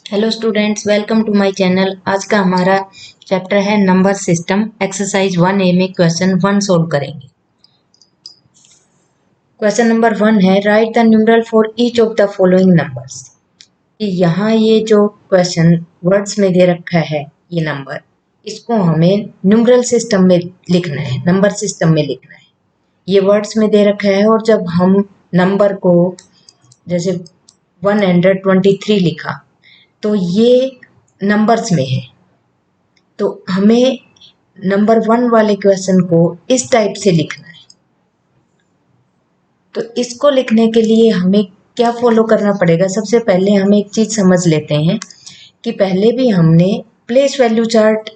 Hello students, welcome to my channel. आज का हमारा चैप्टर है नंबर सिस्टम। एक्सरसाइज 1A में क्वेश्चन 1 सोल्व करेंगे। क्वेश्चन नंबर 1 है, right the numeral for each of the following numbers. यहाँ ये जो क्वेश्चन वर्ड्स में दे रखा है, ये नंबर, इसको हमें न्यूमरल सिस्टम में लिखना है, नंबर सिस्टम में लिखना है। ये वर्ड्स में दे रखा है और जब हम नंबर को जैसे 123 लिखा तो ये नंबर्स में है, तो हमें नंबर 1 वाले क्वेश्चन को इस टाइप से लिखना है। तो इसको लिखने के लिए हमें क्या फॉलो करना पड़ेगा? सबसे पहले हम एक चीज समझ लेते हैं कि पहले भी हमने प्लेस वैल्यू चार्ट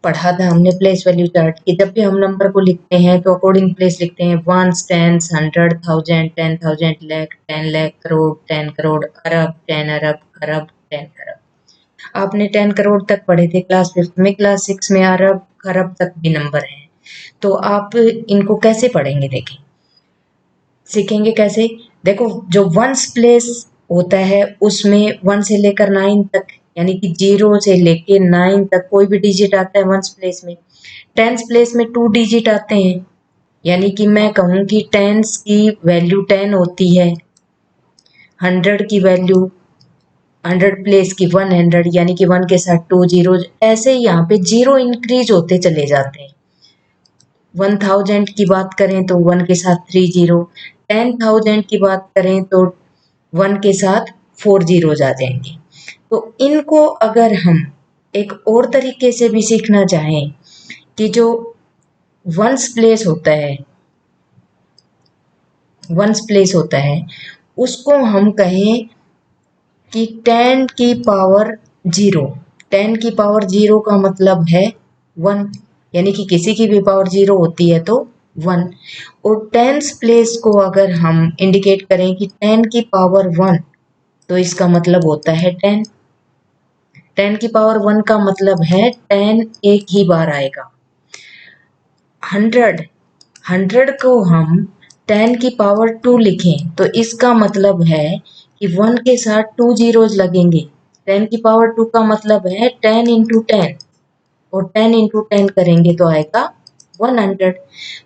पढ़ा था। हमने प्लेस वैल्यू चार्ट कि जब भी हम नंबर को लिखते हैं तो अकॉर्डिंग प्लेस लिखते हैं, वंस, टेंस, 100, 1000, 10,000, लाख, 10 लाख, करोड़, 10 करोड़, अरब, 10 अरब, खरब, 10 खरब। आपने 10 करोड़ तक पढ़े थे क्लास 5 में, क्लास 6 में अरब खरब तक भी नंबर हैं। तो आप इनको कैसे पढ़ेंगे, देखें, सीखेंगे कैसे। देखो, जो वंस प्लेस होता है उसमें 1 से लेकर 9 तक, यानी कि 0 से लेके 9 तक कोई भी डिजिट आता है वंस प्लेस में। टेंस प्लेस में 2 डिजिट आते हैं, यानी कि मैं कहूँ कि टेंस की वैल्यू 10 होती है, 100 की वैल्यू 100 प्लेस की 100, यानी कि 1 के साथ 2 जीरो, ऐसे ही यहाँ पे जीरो इंक्रीज होते चले जाते हैं। 1000 की बात करें तो 1 के साथ 3 जीरो, 10,000 की बात करें तो 1 के साथ 4 जीरोज आ जाएंगे। तो इनको अगर हम एक और तरीके से भी सीखना चाहें कि जो वंस प्लेस होता है, वंस प्लेस होता है उसको हम कहें कि 10 की पावर 0। 10 की पावर 0 का मतलब है 1, यानी कि किसी की भी पावर 0 होती है तो 1। और टेंस प्लेस को अगर हम इंडिकेट करें कि 10 की पावर 1, तो इसका मतलब होता है 10। 10 की पावर 1 का मतलब है 10 एक ही बार आएगा। 100, 100 को हम 10 की पावर 2 लिखें तो इसका मतलब है कि 1 के साथ 2 जीरोज लगेंगे। 10 की पावर 2 का मतलब है 10 इंटू 10, और 10 इंटू 10 करेंगे तो आएगा 100।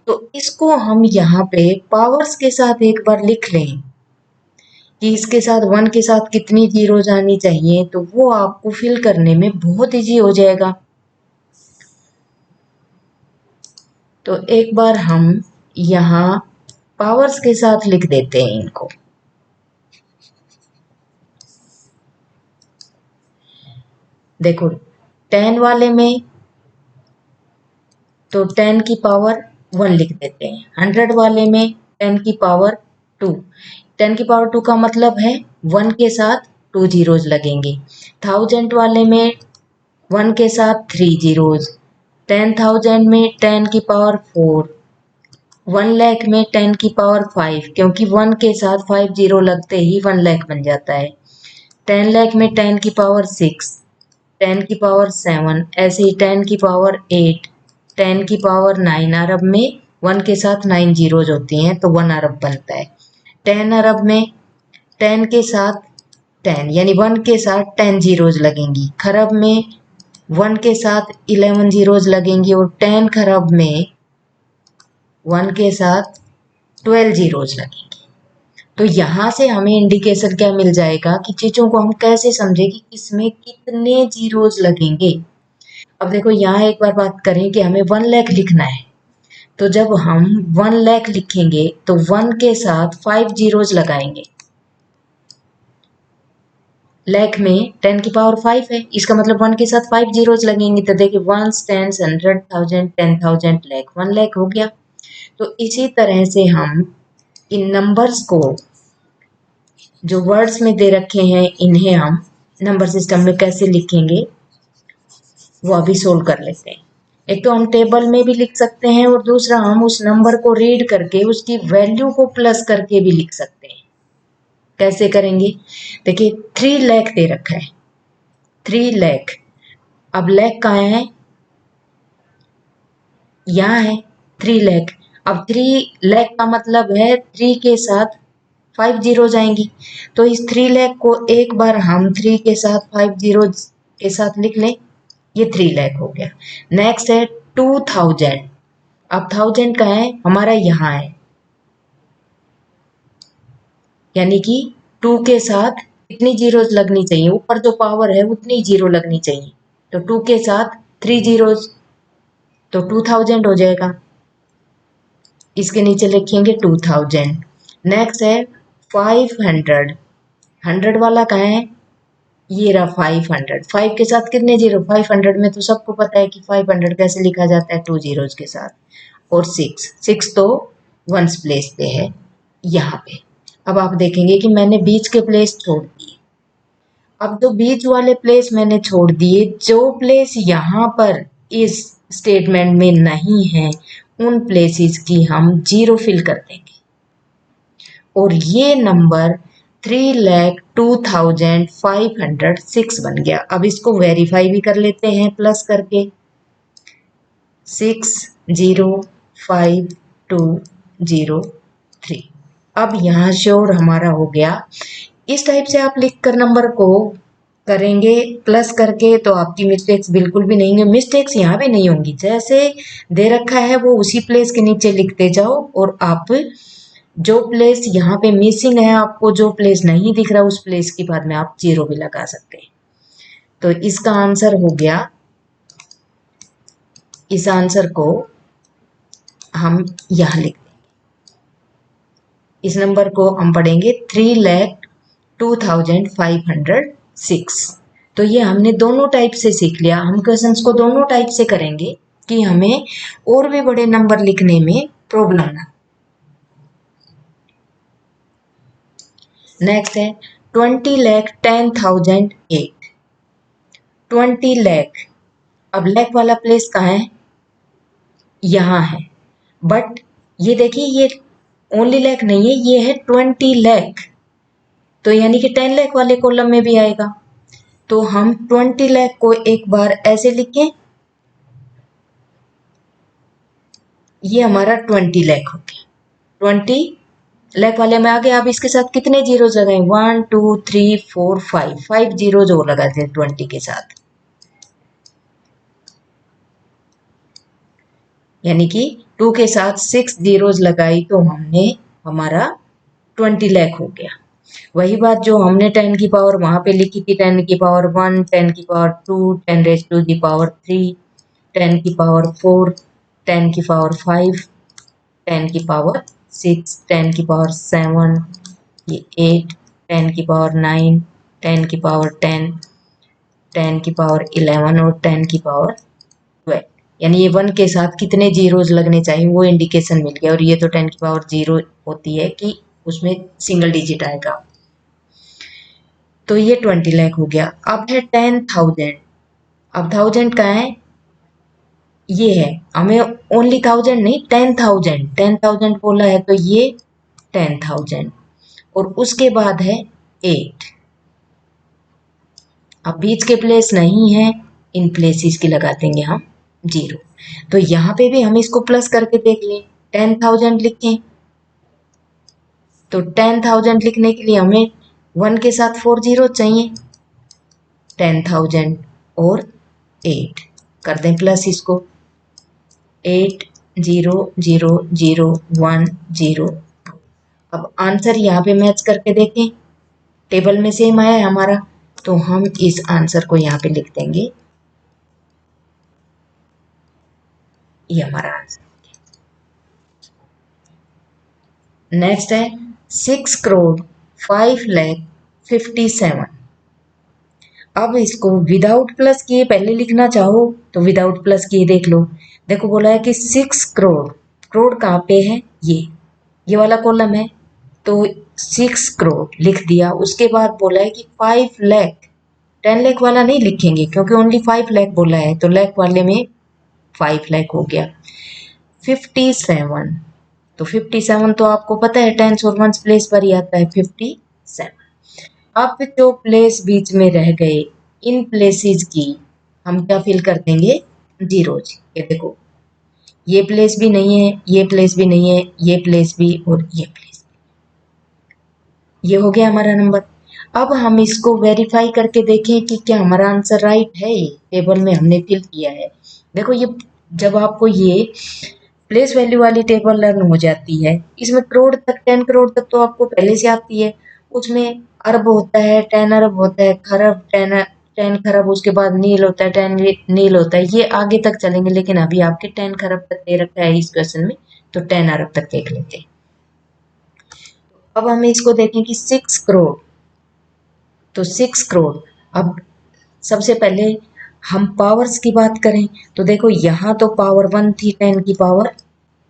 तो इसको हम यहाँ पे पावर्स के साथ एक बार लिख लें कि इसके साथ 1 के साथ कितनी जीरोज आनी चाहिए, तो वो आपको फिल करने में बहुत इजी हो जाएगा। तो एक बार हम यहाँ पावर्स के साथ लिख देते हैं इनको। देखो, 10 वाले में तो 10 की पावर 1 लिख देते हैं, 100 वाले में 10 की पावर 2। 10 की पावर 2 का मतलब है 1 के साथ 2 जीरोज लगेंगे। 1000 वाले में 1 के साथ 3 जीरोज, 10,000 में 10 की पावर 4, 1 लाख में 10 की पावर 5, क्योंकि 1 के साथ 5 जीरो लगते ही 1 लाख बन जाता है। 10 लाख में 10 की पावर 6, 10 की पावर 7, ऐसे ही 10 की पावर 8, 10 की पावर 9। अरब में 1 के साथ 9 जीरोज होती हैं तो 1 अरब बनता है। 10 अरब में 10 के साथ 10, यानी 1 के साथ 10 जीरोज लगेंगी। खरब में 1 के साथ 11 जीरोज लगेंगी, और 10 खरब में 1 के साथ 12 जीरोज लगेंगी। तो यहाँ से हमें इंडिकेशन क्या मिल जाएगा कि चीज़ों को हम कैसे समझें कि इसमें कितने जीरोज लगेंगे। अब देखो, यहाँ एक बार बात करें कि हमें 1 लाख लिखना है, तो जब हम 1 लाख लिखेंगे तो 1 के साथ 5 जीरोज लगाएंगे। लाख में 10 की पावर 5 है, इसका मतलब 1 के साथ 5 जीरोज लगेंगे। तो देखिए, 1, 10, 100, 1000, 10,000, लाख, 1 लाख हो गया। तो इसी तरह से हम इन नंबर्स को जो वर्ड्स में दे रखे हैं, इन्हें हम नंबर सिस्टम में कैसे लिखेंगे वो अभी सोल्व कर लेते हैं। एक तो हम टेबल में भी लिख सकते हैं, और दूसरा हम उस नंबर को रीड करके उसकी वैल्यू को प्लस करके भी लिख सकते हैं। कैसे करेंगे? देखिए, 3 लाख दे रखा है, 3 लाख। अब लाख कहाँ है? यहाँ है 3 लाख। अब 3 लाख का मतलब है 3 के साथ 5 जीरोज आएंगी। तो इस 3 लाख को एक बार हम 3 के साथ 5 जीरोज के साथ लिख लें, ये 3 लाख हो गया। नेक्स्ट है 2000। अब 1000 का है हमारा यहाँ है, यानी कि 2 के साथ कितनी जीरोज लगनी चाहिए, ऊपर जो पावर है उतनी जीरो लगनी चाहिए। तो 2 के साथ 3 जीरोज, तो 2000 हो जाएगा। इसके नीचे लिखेंगे 2000। नेक्स्ट है 500। 100 वाला कहाँ है, ये रहा 500। 5 के साथ कितने जीरो, 500 में तो सबको पता है कि 500 कैसे लिखा जाता है, 2 जीरोज के साथ। और 6 तो वंस प्लेस पे है यहाँ पे। अब आप देखेंगे कि मैंने बीच के प्लेस छोड़ दिए। अब जो बीच वाले प्लेस मैंने छोड़ दिए, जो प्लेस यहाँ पर इस स्टेटमेंट में नहीं है, उन प्लेसेस की हम जीरो फिल कर देंगे। और ये नंबर 3,02,506 बन गया। अब इसको वेरीफाई भी कर लेते हैं प्लस करके, 605203। अब यहाँ श्योर हमारा हो गया। इस टाइप से आप लिख कर नंबर को करेंगे प्लस करके तो आपकी मिस्टेक्स बिल्कुल भी नहीं होंगी। मिस्टेक्स यहाँ भी नहीं होंगी, जैसे दे रखा है वो उसी प्लेस के नीचे लिखते जाओ, और आप जो प्लेस यहाँ पे मिसिंग है, आपको जो प्लेस नहीं दिख रहा उस प्लेस के बाद में आप जीरो भी लगा सकते हैं। तो इसका आंसर हो गया, इस आंसर को हम यहाँ लिख देंगे। इस नंबर को हम पढ़ेंगे 3,02,506। तो ये हमने दोनों टाइप से सीख लिया। हम क्वेश्चंस को दोनों टाइप से करेंगे कि हमें और भी बड़े नंबर लिखने में प्रॉब्लम ना। नेक्स्ट है 20,10,008। 20 लाख, अब लाख वाला प्लेस कहाँ है, यहाँ है। बट ये देखिए ये ओनली लाख नहीं है, ये है 20 लाख, तो यानी कि 10 लाख वाले कॉलम में भी आएगा। तो हम 20 लाख को एक बार ऐसे लिखें, ये हमारा 20 लाख हो गया। 20 लाख वाले में आ गया। अब इसके साथ कितने जीरो लगाए, 1 2 3 4 5 जीरो और लगाते हैं 20 के साथ, यानी कि 2 के साथ 6 जीरोज लगाई तो हमने हमारा 20 लाख हो गया। वही बात जो हमने 10 की पावर वहां पे लिखी थी, 10 की पावर 1, 10 की power 2, 10 raise to the power 3, 10 की पावर 4, 10 की पावर 5, 10 की पावर 6, 10 की पावर 7, ये 8, 10 की पावर 9, 10 की पावर 10, 10 की पावर 11 और 10 की पावर 12। यानी ये 1 के साथ कितने जीरोज लगने चाहिए वो इंडिकेशन मिल गया। और ये तो 10 की पावर 0 होती है कि उसमें सिंगल डिजिट आएगा। तो ये 20 लाख हो गया। अब है 10,000। अब 1000 का है, ये है, हमें ओनली 1000 नहीं 10,000, 10,000 बोला है तो ये 10,000 और उसके बाद है 8। अब बीच के प्लेस नहीं है, इन प्लेसेस की लगा देंगे हम जीरो। तो यहाँ पे भी हम इसको प्लस करके देख लें, 10,000 लिखें तो 10,000 लिखने के लिए हमें 1 के साथ 4 जीरो चाहिए, 10,000 और 8 कर दें प्लस इसको, 8 0 0 0 1 0। अब आंसर यहाँ पे मैच करके देखें, टेबल में सेम आया है हमारा, तो हम इस आंसर को यहाँ पे लिख देंगे, ये हमारा आंसर। नेक्स्ट है 6,05,57,। अब इसको विदाउट प्लस किए पहले लिखना चाहो तो विदाउट प्लस किए देख लो। देखो बोला है कि 6 करोड़, करोड़ कहाँ पे है, ये वाला कॉलम है, तो 6 करोड़ लिख दिया। उसके बाद बोला है कि 5 लाख, 10 लाख वाला नहीं लिखेंगे क्योंकि ओनली 5 लाख बोला है, तो लाख वाले में 5 लाख हो गया। 57, तो 57 तो आपको पता है टेंस और वंस प्लेस पर ही आता है 57। अब जो प्लेस बीच में रह गए, इन प्लेसेस की हम क्या फिल कर देंगे, जीरोज। ये देखो ये प्लेस भी नहीं है, ये प्लेस भी नहीं है, ये प्लेस भी और ये प्लेस भी। ये हो गया हमारा नंबर। अब हम इसको वेरीफाई करके देखें कि क्या हमारा आंसर राइट है, ये टेबल में हमने फिल किया है। देखो ये जब आपको ये प्लेस वैल्यू वाली टेबल लर्न हो जाती है, इसमें करोड़ तक 10 करोड़ तक तो आपको पहले से आती है। उसमें अरब होता है, 10 अरब होता है, खरब 10 खरब, उसके बाद नील होता है, 10 नील होता है, ये आगे तक चलेंगे, लेकिन अभी आपके 10 खरब तक दे रखा है इस क्वेश्चन में, तो 10 अरब तक देख लेते हैं। अब हम इसको देखें कि 6 करोड़, तो 6 करोड़। अब सबसे पहले हम पावर्स की बात करें तो देखो यहाँ तो पावर 1 थी, 10 की पावर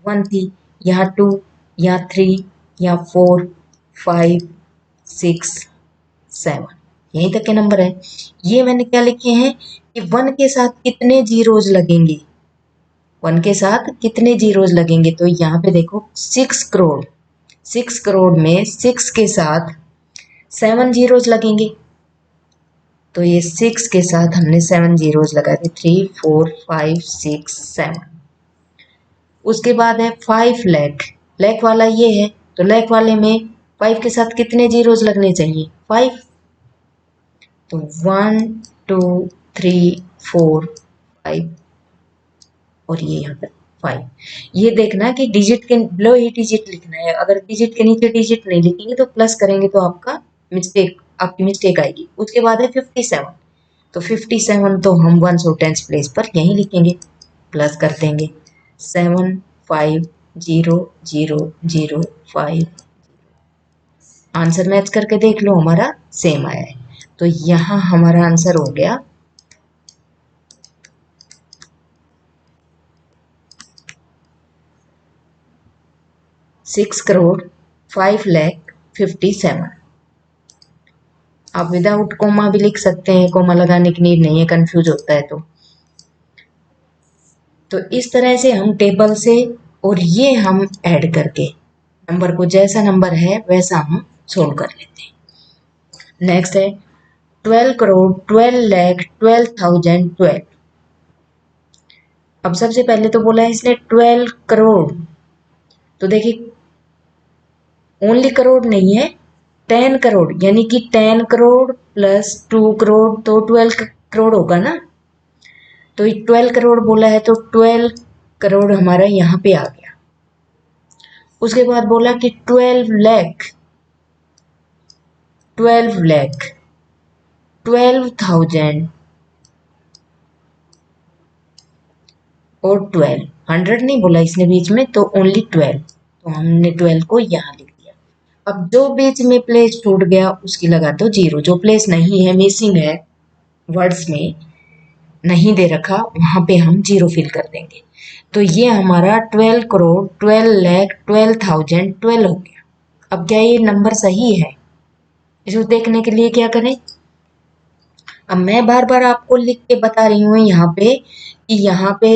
1 थी, यहाँ 2, यहाँ 3, यहाँ 4, 5, 6, 7, यहीं तक के नंबर है। ये मैंने क्या लिखे हैं कि 1 के साथ कितने जीरोज लगेंगे, 1 के साथ कितने जीरोज लगेंगे, तो यहाँ पे देखो 6 करोड़, 6 करोड़ में 6 के साथ 7 जीरोज लगेंगे, तो ये 6 के साथ हमने 7 जीरोज लगा दिए, 3, 4, 5, 6, 7। उसके बाद है 5 लाख, लाख वाला ये है, तो लाख वाले में 5 के साथ कितने जीरोज लगने चाहिए, 5, तो 1, 2, 3, 4, 5, और ये यहाँ पर 5। ये देखना कि डिजिट के बिलो ही डिजिट लिखना है, अगर डिजिट के नीचे डिजिट नहीं लिखेंगे तो प्लस करेंगे तो आपकी मिस्टेक आएगी। उसके बाद है 57, तो 57 तो हम 1 और 10 प्लेस पर यहीं लिखेंगे, प्लस कर देंगे 7, 5, 0, 0, 0, 5। आंसर मैच करके देख लो, हमारा सेम आया है, तो यहाँ हमारा आंसर हो गया 6 करोड़ 5 लाख 57। आप विदाउट कोमा भी लिख सकते हैं, कोमा लगाने की नीड नहीं है, कंफ्यूज होता है तो इस तरह से हम टेबल से और ये हम ऐड करके नंबर को जैसा नंबर है वैसा हम सोल्व कर लेते हैं। नेक्स्ट है 12 करोड़ 12 लाख 12,012। अब सबसे पहले तो बोला है इसने 12 करोड़, तो देखिए ओनली करोड़ नहीं है, 10 करोड़, यानी कि 10 करोड़ प्लस 2 करोड़ तो 12 करोड़ होगा ना, तो 12 करोड़ बोला है तो 12 करोड़ हमारा यहाँ पे आ गया। उसके बाद बोला कि 12 लाख 12,000 और 12, 100 नहीं बोला इसने बीच में, तो ओनली 12, तो हमने 12 को यहाँ लिख दिया। अब जो बीच में प्लेस छूट गया उसकी लगा दो जीरो, जो प्लेस नहीं है, मिसिंग है, वर्ड्स में नहीं दे रखा, वहां पे हम जीरो फिल कर देंगे। तो ये हमारा 12 करोड़ 12 लाख 12,012 हो गया। अब क्या ये नंबर सही है, इसको देखने के लिए क्या करें, अब मैं बार बार आपको लिख के बता रही हूँ यहाँ पे कि यहाँ पे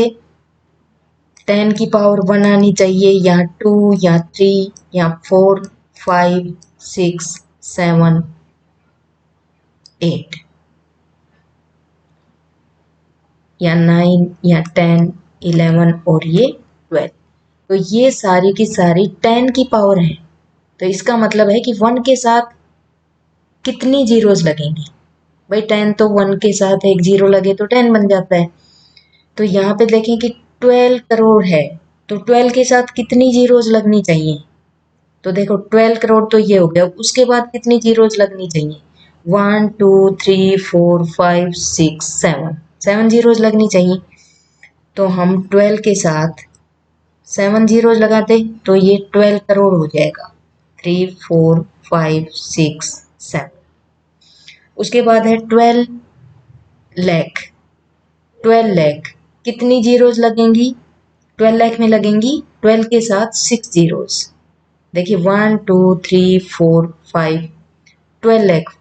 10 की पावर 1 आनी चाहिए, या 2 या 3 या 4, 5, 6, 7, 8 या 9 या 10, 11 और ये 12। तो ये सारी की सारी 10 की पावर है, तो इसका मतलब है कि 1 के साथ कितनी जीरोस लगेंगी, भाई 10 तो 1 के साथ एक जीरो लगे तो 10 बन जाता है। तो यहाँ पे देखें कि 12 करोड़ है, तो 12 के साथ कितनी जीरोस लगनी चाहिए, तो देखो 12 करोड़ तो ये हो गया, उसके बाद कितनी जीरोस लगनी चाहिए, 1, 2, 3, 4, 5, 6, 7 जीरोस लगनी चाहिए। तो हम 12 के साथ 7 जीरोस लगाते तो ये 12 करोड़ हो जाएगा, 3, 4, 5, 6, 7। उसके बाद है 12 लाख, 12 लाख कितनी जीरोस लगेंगी, 12 लाख में लगेंगी 12 के साथ 6 जीरोस, देखिए 1, 2, 3, 4, 5, 12 लाख,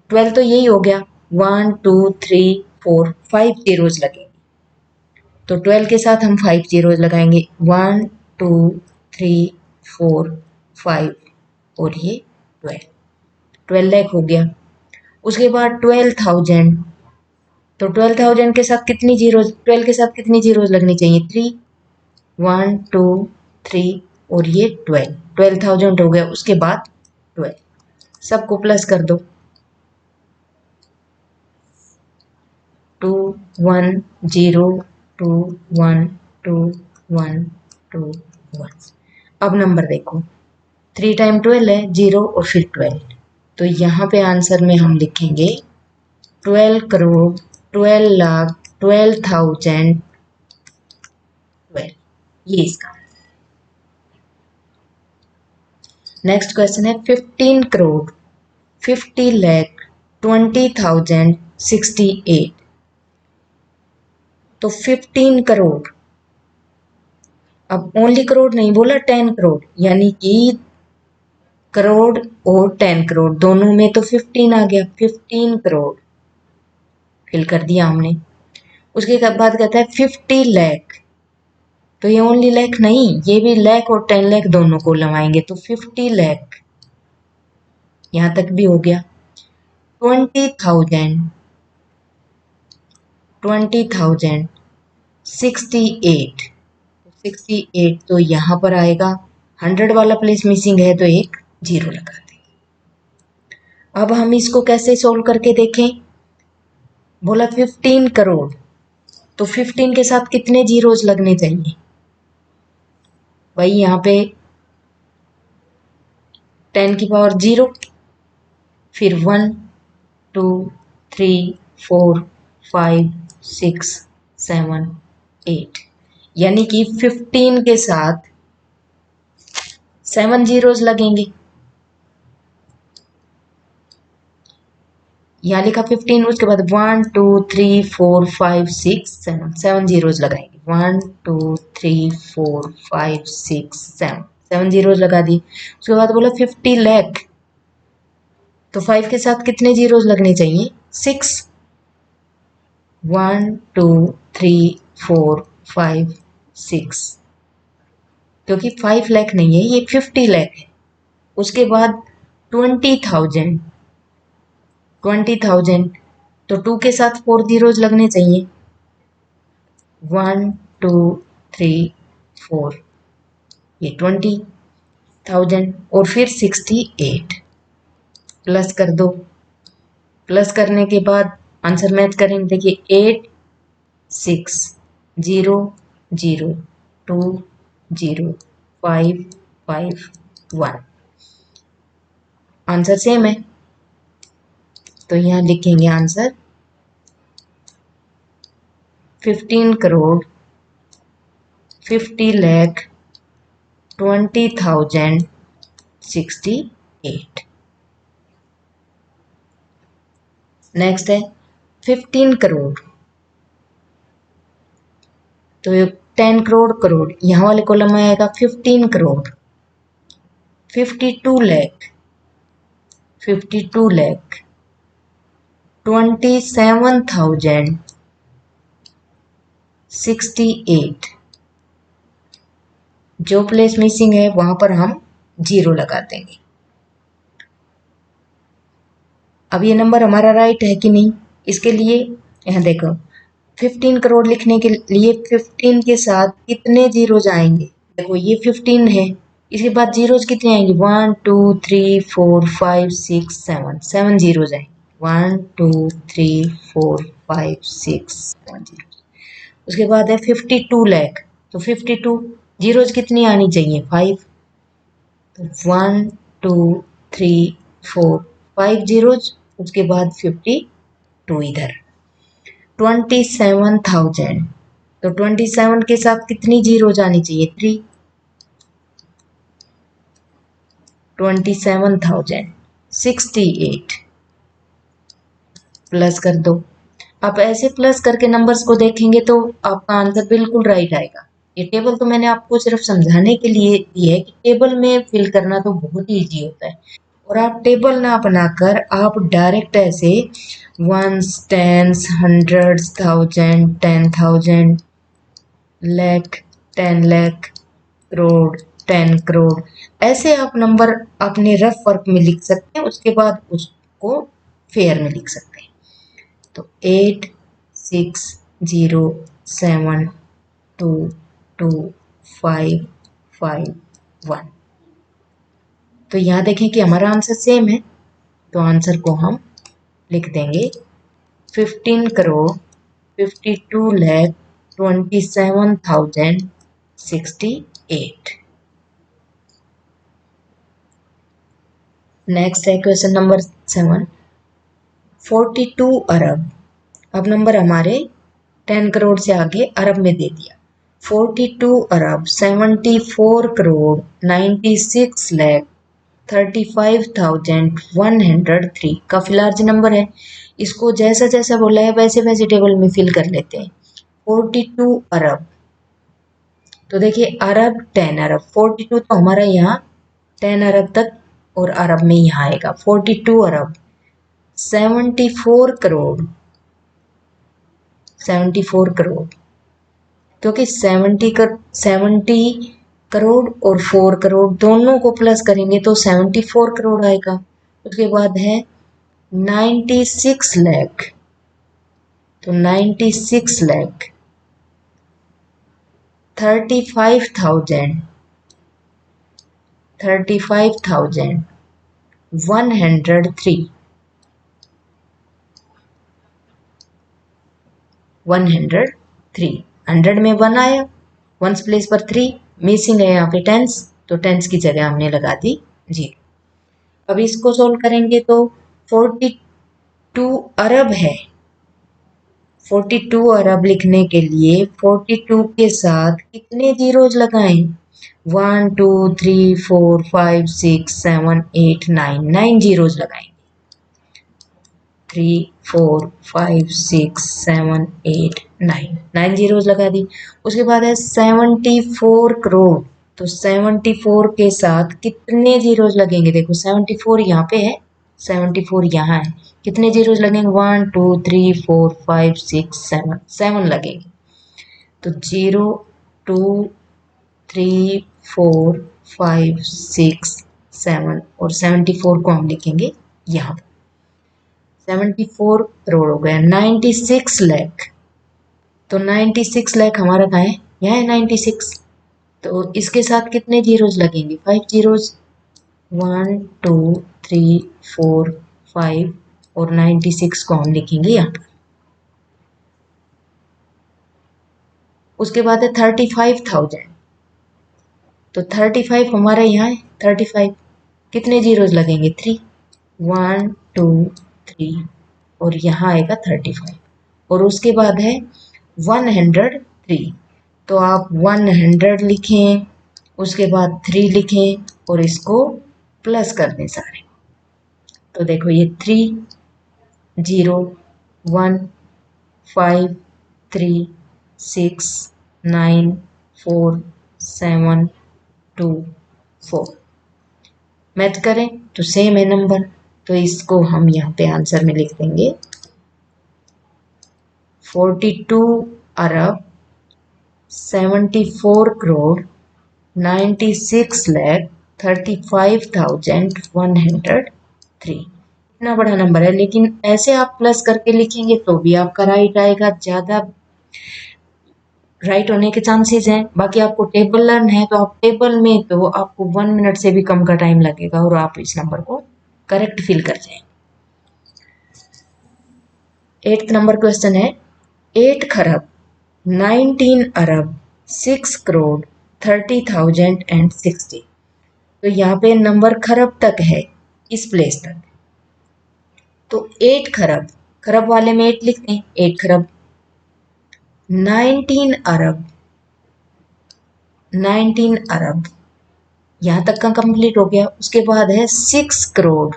12 तो यही हो गया, 1, 2, 3, 4, 5 जीरोस लगेंगे, तो 12 के साथ हम 5 जीरोस लगाएंगे, 1, 2, 3, 4, 5 और ये 12 लाख हो गया। उसके बाद 12,000, तो 12,000 के साथ कितनी जीरोस, 12 के साथ कितनी जीरोस लगनी चाहिए, 3, 1, 2, 3 और ये 12,000 हो गया, उसके बाद 12, सबको प्लस कर दो। 2 1 0 2 1 2 1 2 1। अब नंबर देखो, 3 टाइम 12 है 0 और फिर 12, तो यहाँ पे आंसर में हम लिखेंगे 12 करोड़ 12 लाख 12,000 12, ये इसका। नेक्स्ट क्वेश्चन है 15 करोड़ 50 लाख 20,000 68। तो 15 करोड़, अब ओनली करोड़ नहीं बोला, 10 करोड़, यानी कि करोड़ और 10 करोड़ दोनों में तो 15 आ गया, 15 करोड़ फिल कर दिया हमने। उसके बाद कहता है 50 लाख, तो ये ओनली लाख नहीं, ये भी लाख और 10 लाख दोनों को लगाएंगे, तो 50 लाख यहां तक भी हो गया। 20,000 68 68, तो यहां पर आएगा 100 वाला प्लेस मिसिंग है, तो एक जीरो लगा दें। अब हम इसको कैसे सोल्व करके देखें, बोला 15 करोड़, तो 15 के साथ कितने जीरोज लगने चाहिए, भाई यहाँ पे 10 की पावर 0, फिर 1 2 3 4 5 6 7 8, यानी कि 15 के साथ 7 जीरोज लगेंगे। यहाँ लिखा 15, उसके बाद 1 2 3 4 5 6 7, 7 जीरोज लगाएंगे, 1 2 3 4 5 6 7, 7 जीरोज लगा दी। उसके बाद बोला 50 लाख, तो 5 के साथ कितने जीरोज लगने चाहिए, 6, 1 2 3 4 5 6, क्योंकि 5 लाख नहीं है, ये 50 लाख है। उसके बाद 20,000 तो 2 के साथ 4 जीरोज लगने चाहिए, 1 2 3 4, ये 20,000 और फिर 68 प्लस कर दो। प्लस करने के बाद आंसर मैच करेंगे, देखिए 8 6 0 0 2 0 5 5 1, आंसर सेम है, तो यहाँ लिखेंगे आंसर 15 करोड़ 50 लाख 20,000 68। नेक्स्ट है 15 करोड़, तो 10 करोड़ करोड़, यहाँ वाले कॉलम में आएगा 15 करोड़ 52 लाख 27,000 68, जो प्लेस मिसिंग है वहां पर हम जीरो लगा देंगे। अब ये नंबर हमारा राइट है कि नहीं, इसके लिए यहाँ देखो 15 करोड़ लिखने के लिए 15 के साथ कितने जीरोज आएंगे, देखो ये 15 है, इसके बाद जीरोज कितने आएंगे, 1 2 3 4 5 6 7, 7 जीरोज आएंगे, 1 2 3 4 5 6 7 जीरोज। उसके बाद है 52 लाख, तो 52 जीरोज कितनी आनी चाहिए, 5, तो 1 2 3 4 5 जीरोज, उसके बाद 52 इधर। 27,000, तो 27 के साथ कितनी जीरोज आनी चाहिए, 3, 27,000 68 प्लस कर दो। आप ऐसे प्लस करके नंबर्स को देखेंगे तो आपका आंसर बिल्कुल राइट आएगा। ये टेबल तो मैंने आपको सिर्फ समझाने के लिए दी है कि टेबल में फिल करना तो बहुत ही ईजी होता है, और आप टेबल ना बनाकर आप डायरेक्ट ऐसे ones tens hundreds thousand 10,000 lakh 10 lakh crore 10 crore, ऐसे आप नंबर अपने रफ वर्क में लिख सकते हैं, उसके बाद उसको फेयर में लिख सकते हैं। तो 8 6 0 7 2 2 5 5 1। तो यहाँ देखें कि हमारा आंसर सेम है, तो आंसर को हम लिख देंगे 15,27,27,068। नेक्स्ट है क्वेश्चन नंबर 7, 42 अरब। अब नंबर हमारे 10 करोड़ से आगे अरब में दे दिया। 42 अरब 74 करोड़ 96 लाख 35,103 काफी लार्ज नंबर है। इसको जैसा जैसा बोला है वैसे वैसे टेबल में फिल कर लेते हैं। 42 अरब, तो देखिए अरब 10 अरब, 42 तो हमारा यहाँ 10 अरब तक और अरब में यहाँ आएगा। 42 अरब 74 करोड़ 74 करोड़, क्योंकि 70 करोड़ और 4 करोड़ दोनों को प्लस करेंगे तो 74 करोड़ आएगा। उसके बाद है 96 लाख, तो 96 लाख 35,103 103। 100 में 1 आया, वंस प्लेस पर 3 मिसिंग है यहाँ पे टेंस, तो टेंस की जगह हमने लगा दी 0। अब इसको सोल्व करेंगे तो 42 अरब है। 42 अरब लिखने के लिए 42 के साथ कितने जीरोज लगाएं? 1 2 3 4 5 6 7 8 9, 9 जीरोज लगाएंगे। 3 4 5 6 7 8 9, 9 जीरोज लगा दी। उसके बाद है 74 करोड़, तो 74 के साथ कितने जीरोज लगेंगे? देखो 74 यहाँ पे है, 74 यहाँ है, कितने जीरोज लगेंगे? 1 2 3 4 5 6 7, 7 लगेंगे। तो 0 2 3 4 5 6 7 और 74 को हम लिखेंगे यहाँ पर। 74 करोड़ हो गया। 96 लाख, तो 96 लाख हमारा कहाँ है? यहाँ है 96, तो इसके साथ कितने जीरोज लगेंगे? 5 जीरोज, 1 2 3 4 5 और 96 को हम लिखेंगे यहाँ पर। उसके बाद है 35,000, तो 35 हमारा यहाँ है 35, कितने जीरोज लगेंगे? 3, 1 2 3 और यहाँ आएगा 35। और उसके बाद है 103, तो आप 100 लिखें, उसके बाद 3 लिखें और इसको प्लस कर दें सारे। तो देखो ये 3 0 1 5 3 6 9 4 7 2 4 मैच करें तो सेम है नंबर, तो इसको हम यहाँ पे आंसर में लिख देंगे 42 अरब 74 करोड़ 96 लाख 35,103। इतना बड़ा नंबर है, लेकिन ऐसे आप प्लस करके लिखेंगे तो भी आपका राइट आएगा, ज़्यादा राइट होने के चांसेस हैं। बाकी आपको टेबल लर्न है तो आप टेबल में तो आपको 1 मिनट से भी कम का टाइम लगेगा और आप इस नंबर को करेक्ट फिल कर जाएंगे। 8th नंबर क्वेश्चन है 8 खरब 19 अरब 6 करोड़ 30,060। तो यहाँ पे नंबर खरब तक है, इस प्लेस तक, तो 8 खरब, खरब वाले में 8 लिखते हैं, 8 खरब 19 अरब 19 अरब यहाँ तक का कंप्लीट हो गया। उसके बाद है 6 करोड़,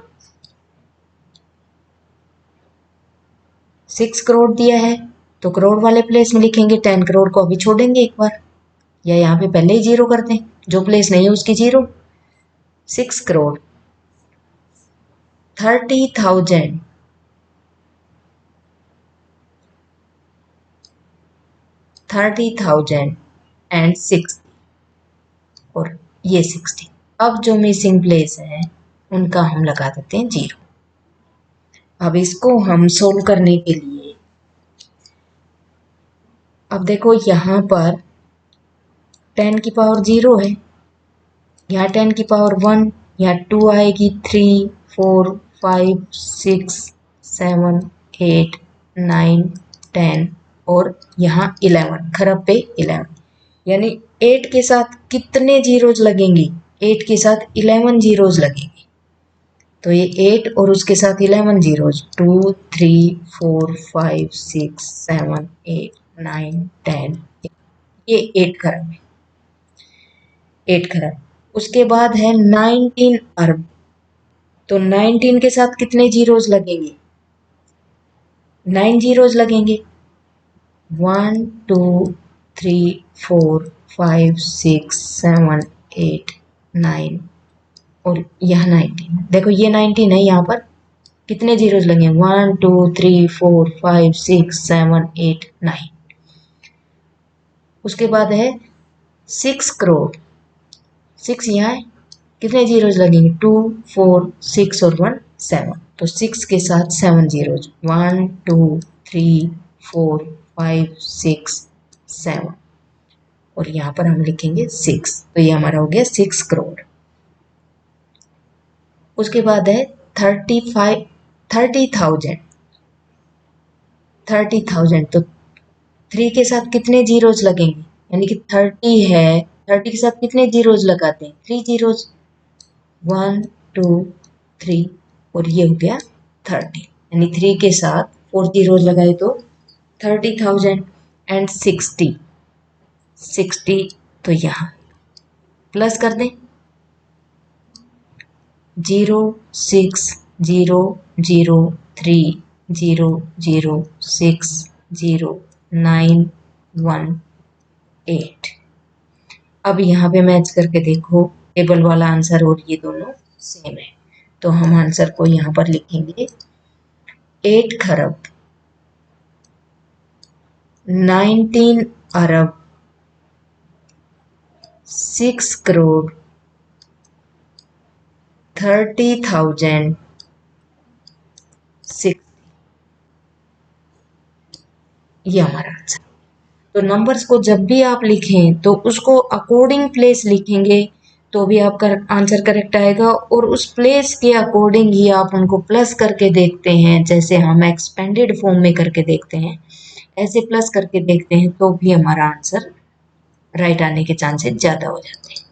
6 करोड़ दिया है तो करोड़ वाले प्लेस में लिखेंगे, 10 करोड़ को अभी छोड़ेंगे एक बार, या यहाँ पे पहले ही 0 कर दें, जो प्लेस नहीं है उसकी 0। 6 करोड़ 30,000 एंड 60 और ये 60। अब जो मिसिंग प्लेस है उनका हम लगा देते हैं 0। अब इसको हम सोल्व करने के लिए, अब देखो यहाँ पर 10 की पावर 0 है, यहाँ 10 की पावर 1, यहाँ 2 आएगी, 3, 4, 5, 6, 7, 8, 9, 10 और यहाँ 11, खरब पे 11, यानी 8 के साथ कितने जीरोज लगेंगी? 8 के साथ 11 जीरोज लगेंगे। तो ये 8 और उसके साथ 11 जीरोज, 2, 3, 4, 5, 6, 7, 8, 9, 10, ये 8 खरब है, 8 खरब। उसके बाद है 19 अरब। तो 19 के साथ कितने जीरोज लगेंगे? 9 जीरोज लगेंगे। 1, 2, 3, 4, 5, 6, 7, 8, 9 और यहाँ 19। देखो ये 19 है, यहाँ पर कितने जीरोज लगे? 1, 2, 3, 4, 5, 6, 7, 8, 9। उसके बाद है 6 करोड़। 6 यहाँ है, कितने जीरोज लगेंगे? 2, 4, 6 और 1, 7। तो 6 के साथ 7 जीरोज, 1, 2, 3, 4, 5, 6, 7 और यहाँ पर हम लिखेंगे 6। तो ये हमारा हो गया 6 करोड़। उसके बाद है 30,000। 30,000 तो 3 के साथ कितने जीरोज लगेंगे? यानी कि 30 है, 30 के साथ कितने जीरोज लगाते हैं? 3 जीरोज, 1, 2, 3 और ये हो गया 30, यानी 3 के साथ 4 जीरोज लगाए तो 30,000 एंड 60 तो यहाँ प्लस कर दें, 0, 6, 0, 0, 3, 0, 0, 6, 0, 9, 1, 8। अब यहाँ पे मैच करके देखो, टेबल वाला आंसर और ये दोनों सेम है। तो हम आंसर को यहाँ पर लिखेंगे 8 खरब 19 अरब 6 करोड़ 30,000 6। ये हमारा आंसर। तो नंबर्स को जब भी आप लिखें तो उसको अकॉर्डिंग प्लेस लिखेंगे तो भी आपका आंसर करेक्ट आएगा, और उस प्लेस के अकॉर्डिंग ही आप उनको प्लस करके देखते हैं, जैसे हम एक्सपेंडेड फॉर्म में करके देखते हैं, ऐसे प्लस करके देखते हैं तो भी हमारा आंसर राइट आने के चांसेस ज़्यादा हो जाते हैं।